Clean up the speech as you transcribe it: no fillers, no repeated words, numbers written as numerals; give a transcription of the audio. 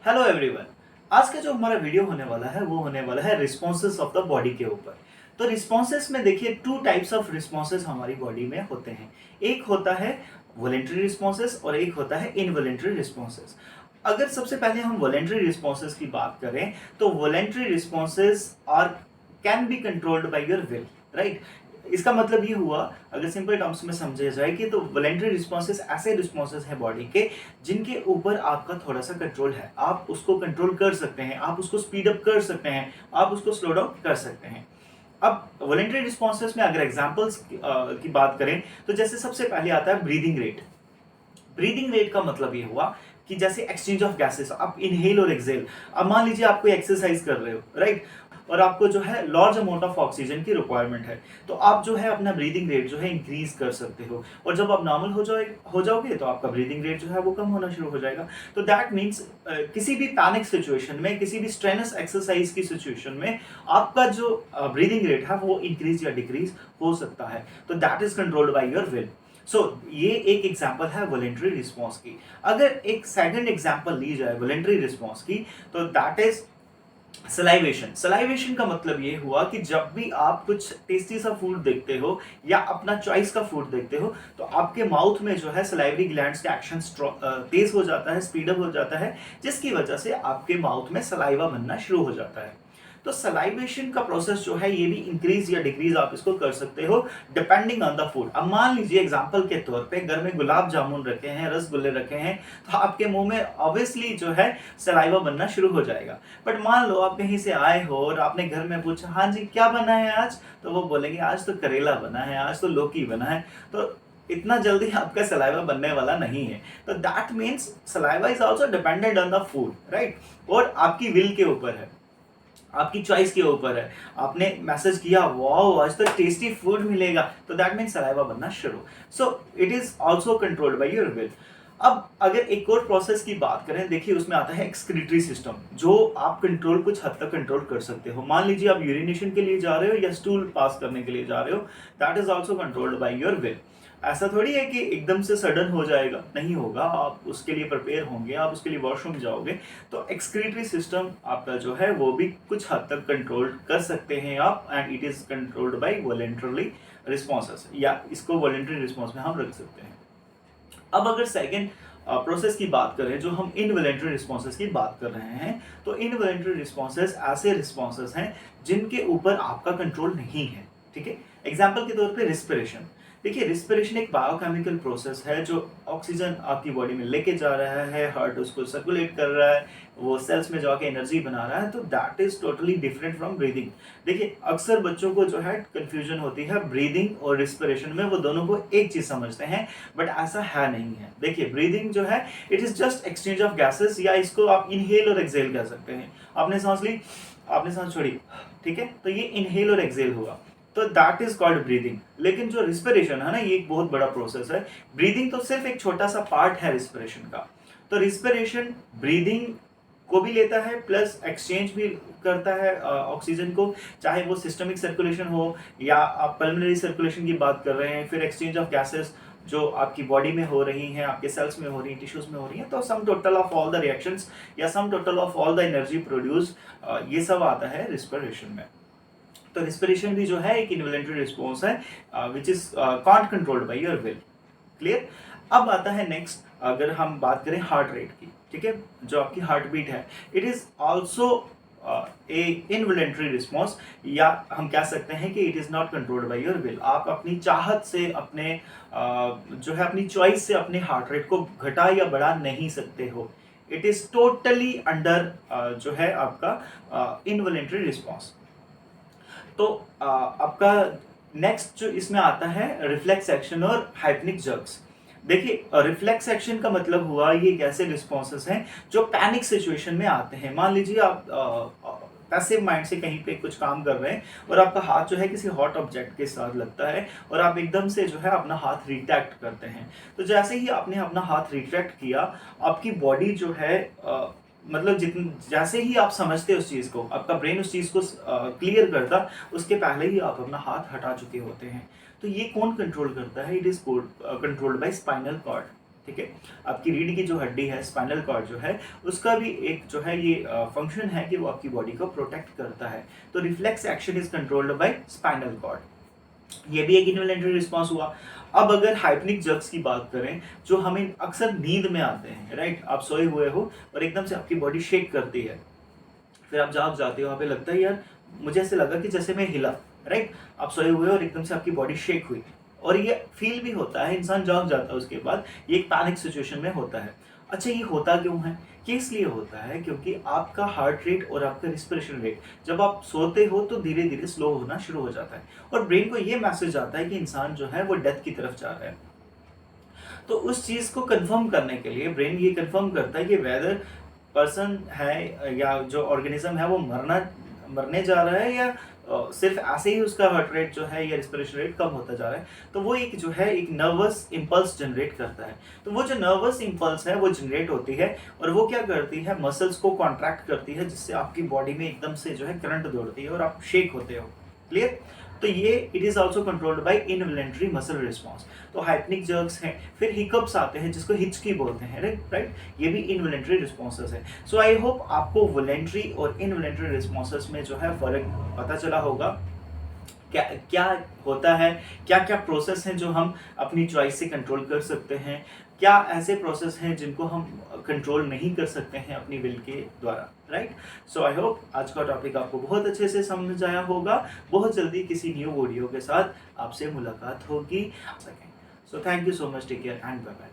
Hello everyone. आज का जो हमारा वीडियो होने वाला है वो होने वाला है रिस्पॉन्सेस ऑफ द बॉडी के ऊपर। तो रिस्पॉन्सेस में देखिए टू टाइप्स ऑफ रिस्पॉन्सेस हमारी बॉडी में होते हैं। एक होता है वॉलेंटरी रिस्पॉन्सेस और एक होता है इनवॉलेंटरी रिस्पॉन्सेस। अगर सबसे पहले हम वॉलेंटरी रिस्पॉन्सेस की बात करें तो voluntary responses are can be controlled by your will, right. इसका मतलब ये हुआ, अगर सिंपल टर्म्स में समझे जाए कि तो वॉलेंटरी रिस्पॉन्सेस ऐसे रिस्पॉन्सेस हैं बॉडी के जिनके ऊपर आपका थोड़ा सा कंट्रोल है। आप उसको कंट्रोल कर सकते हैं, आप उसको स्पीड अप कर सकते हैं, आप उसको स्लो डाउन कर सकते हैं। अब वॉलेंटरी रिस्पॉन्सेस में अगर एग्जांपल्स की बात करें तो जैसे सबसे पहले आता है ब्रीदिंग रेट। ब्रीदिंग रेट का मतलब ये हुआ कि जैसे एक्सचेंज ऑफ गैसेस, आप इनहेल और एक्सहेल। अब मान लीजिए आप कोई एक्सरसाइज कर रहे हो, राइट, और आपको जो है लार्ज अमाउंट ऑफ ऑक्सीजन की रिक्वायरमेंट है, तो आप जो है अपना ब्रीदिंग रेट जो है इंक्रीज कर सकते हो। और जब आप नॉर्मल हो जाओगे तो आपका ब्रीदिंग रेट जो है वो कम होना शुरू हो जाएगा। तो दैट मीन्स किसी भी पैनिक सिचुएशन में, किसी भी स्ट्रेनस एक्सरसाइज की सिचुएशन में आपका जो ब्रीदिंग रेट है वो इंक्रीज या डिक्रीज हो सकता है। तो that is controlled by your will. ये एक एग्जाम्पल है वॉलेंट्री रिस्पॉन्स की। अगर एक सेकंड एग्जाम्पल ली जाए वॉलेंट्री रिस्पॉन्स की तो दैट इज सलाइवेशन। सलाइवेशन का मतलब ये हुआ कि जब भी आप कुछ टेस्टी सा फूड देखते हो या अपना चॉइस का फूड देखते हो तो आपके माउथ में जो है सलाइवरी ग्लैंड्स का एक्शन तेज हो जाता है, स्पीड अप हो जाता है, जिसकी वजह से आपके माउथ में सलाइवा बनना शुरू हो जाता है। तो सलाइवेशन का प्रोसेस जो है ये भी इंक्रीज या डिक्रीज आप इसको कर सकते हो डिपेंडिंग ऑन द फूड। अब मान लीजिए एग्जांपल के तौर पे घर में गुलाब जामुन रखे हैं, रसगुल्ले रखे हैं, तो आपके मुंह में ऑब्वियसली जो है सलाइवा बनना शुरू हो जाएगा। बट मान लो आप कहीं से आए हो और आपने घर में पूछा, हाँ जी क्या बना है आज, तो वो बोलेंगे आज तो करेला बना है, आज तो लौकी बना है। तो इतना जल्दी आपका सलाइवा बनने वाला नहीं है। तो that means saliva is also dependent on the food, right. और आपकी विल के ऊपर है, आपकी चॉइस के ऊपर है। आपने मैसेज किया वाओ आज तो टेस्टी फूड मिलेगा, तो दैट मीन्स सलाइवा बनना शुरू। So it is also controlled by your will. अब अगर एक और प्रोसेस की बात करें, देखिए उसमें आता है एक्सक्रीटरी सिस्टम, जो आप कंट्रोल कुछ हद तक कंट्रोल कर सकते हो। मान लीजिए आप यूरिनेशन के लिए जा रहे हो या स्टूल पास करने के लिए जा रहे हो, that is also controlled by your will. ऐसा थोड़ी है कि एकदम से सडन हो जाएगा, नहीं होगा, आप उसके लिए प्रिपेयर होंगे, आप उसके लिए वॉशरूम जाओगे। तो एक्सक्रीटरी सिस्टम आपका जो है वो भी कुछ हद तक कंट्रोल कर सकते हैं आप, and it is controlled bye voluntary responses, या इसको वॉलेंटरी रिस्पॉन्स में हम रख सकते हैं। अब अगर सेकेंड प्रोसेस की बात करें, जो हम इनवॉलेंटरी रिस्पॉन्सेस की बात कर रहे हैं, तो इनवॉलेंटरी रिस्पॉन्सेस ऐसे रिस्पॉन्सेस हैं जिनके ऊपर आपका कंट्रोल नहीं है, ठीक है। एग्जाम्पल के तौर पे रिस्पिरेशन। देखिए रिस्पिरेशन एक बायोकेमिकल प्रोसेस है जो ऑक्सीजन आपकी बॉडी में लेके जा रहा है, हार्ट उसको सर्कुलेट कर रहा है, वो सेल्स में जाके एनर्जी बना रहा है। तो that is totally different from breathing. देखिए अक्सर बच्चों को जो है कंफ्यूजन होती है ब्रीदिंग और रिस्पिरेशन में, वो दोनों को एक चीज समझते हैं, बट ऐसा है नहीं है। देखिए ब्रीदिंग जो है it is just exchange of gases, या इसको आप इनहेल और एक्सहेल कह सकते हैं। आपने सांस ली, आपने सांस छोड़ी, ठीक है, तो ये इनहेल और एक्सहेल हुआ, तो दैट इज कॉल्ड ब्रीदिंग। लेकिन जो रिस्पिरेशन है ना, ये एक बहुत बड़ा प्रोसेस है। ब्रीदिंग तो सिर्फ एक छोटा सा पार्ट है रिस्पिरेशन का। तो रिस्पिरेशन ब्रीदिंग को भी लेता है प्लस एक्सचेंज भी करता है ऑक्सीजन को, चाहे वो सिस्टमिक सर्कुलेशन हो या आप पल्मोनरी सर्कुलेशन की बात कर रहे हैं, फिर एक्सचेंज ऑफ गैसेस जो आपकी बॉडी में हो रही हैं, आपके सेल्स में हो रही हैं, टिश्यूज में हो रही हैं। तो sum total of all the reactions या sum total of all the energy produce, ये सब आता है रिस्पिरेशन में। तो रिस्पिरेशन भी जो है एक इनवॉलेंटरी रिस्पॉन्स है which is can't controlled by your will. Clear. अब आता है नेक्स्ट, अगर हम बात करें हार्ट रेट की, ठीक है, जो आपकी हार्ट बीट है, it is also a involuntary response, या हम कह सकते हैं कि it is not controlled by your will. आप अपनी चाहत से, अपने जो है अपनी चॉइस से अपने हार्ट रेट को घटा या बढ़ा नहीं सकते हो। इट इज टोटली अंडर जो है आपका इनवॉलेंटरी रिस्पॉन्स। तो आपका नेक्स्ट जो इसमें आता है रिफ्लेक्स एक्शन और हाइपनिक जर्क्स। देखिए रिफ्लेक्स एक्शन का मतलब हुआ ये एक ऐसे रिस्पॉन्सेस हैं जो पैनिक सिचुएशन में आते हैं। मान लीजिए आप पैसिव माइंड से कहीं पे कुछ काम कर रहे हैं और आपका हाथ जो है किसी हॉट ऑब्जेक्ट के साथ लगता है और आप एकदम से जो है अपना हाथ रिट्रैक्ट करते हैं। तो जैसे ही आपने अपना हाथ रिट्रैक्ट किया, आपकी बॉडी जो है मतलब जैसे ही आप समझते उस चीज को, आपका ब्रेन उस चीज को क्लियर करता, उसके पहले ही आप अपना हाथ हटा चुके होते हैं। तो ये कौन कंट्रोल करता है? It is controlled by spinal cord. ठीक है। आपकी रीढ़ की जो हड्डी है, स्पाइनल कॉर्ड जो है, उसका भी एक जो है ये फंक्शन है कि वो आपकी बॉडी को प्रोटेक्ट करता है। तो reflex action is controlled by spinal cord. ये भी एक इन्वॉलंटरी रिस्पॉन्स हुआ। अब अगर हाइपनिक जर्क्स की बात करें, जो हमें अक्सर नींद में आते हैं, राइट? आप सोए हुए हो और एकदम से आपकी बॉडी शेक करती है, फिर आप जाग जाते हो, वहाँ पे लगता है यार मुझे ऐसे लगा कि जैसे मैं हिला, राइट? आप सोए हुए हो और एकदम से आपकी बॉडी शेक हुई, और ये फील भी होता है, इंसान जाग जाता है उसके बाद, ये एक पैनिक सिचुएशन में होता है। अच्छा, ये होता क्यों है? ये इसलिए होता है क्योंकि आपका हार्ट रेट और आपका रिस्पिरेशन रेट जब आप सोते हो तो धीरे धीरे स्लो होना शुरू हो जाता है, और ब्रेन को ये मैसेज आता है कि इंसान जो है वो डेथ की तरफ जा रहा है। तो उस चीज को कंफर्म करने के लिए ब्रेन ये कंफर्म करता है कि वेदर पर्सन है या जो ऑर्गेनिज्म है वो मरने जा रहा है, या सिर्फ ऐसे ही उसका हार्ट रेट जो है या रिस्पिरेशन रेट कम होता जा रहा है। तो वो एक जो है एक नर्वस इंपल्स जनरेट करता है। तो वो जो नर्वस इंपल्स है वो जनरेट होती है, और वो क्या करती है, मसल्स को कॉन्ट्रैक्ट करती है, जिससे आपकी बॉडी में एकदम से जो है करंट दौड़ती है और आप शेक होते हो। क्लियर? तो ये it is also controlled by involuntary muscle response. तो हाइपनिक जर्क्स हैं, फिर हिकअप्स आते हैं जिसको हिचकी बोलते हैं, राइट? ये भी इनवॉलंटरी रिस्पॉन्सेस है। सो आई होप आपको वॉलंटरी और इनवॉलंटरी रिस्पॉन्सेस में जो है फर्क पता चला होगा। क्या क्या होता है, क्या क्या प्रोसेस हैं जो हम अपनी चॉइस से कंट्रोल कर सकते हैं, क्या ऐसे प्रोसेस हैं जिनको हम कंट्रोल नहीं कर सकते हैं अपनी विल के द्वारा, राइट? सो आई होप आज का टॉपिक आपको बहुत अच्छे से समझ आया होगा। बहुत जल्दी किसी न्यू वीडियो के साथ आपसे मुलाकात होगी। So thank you so much, take care and bye bye.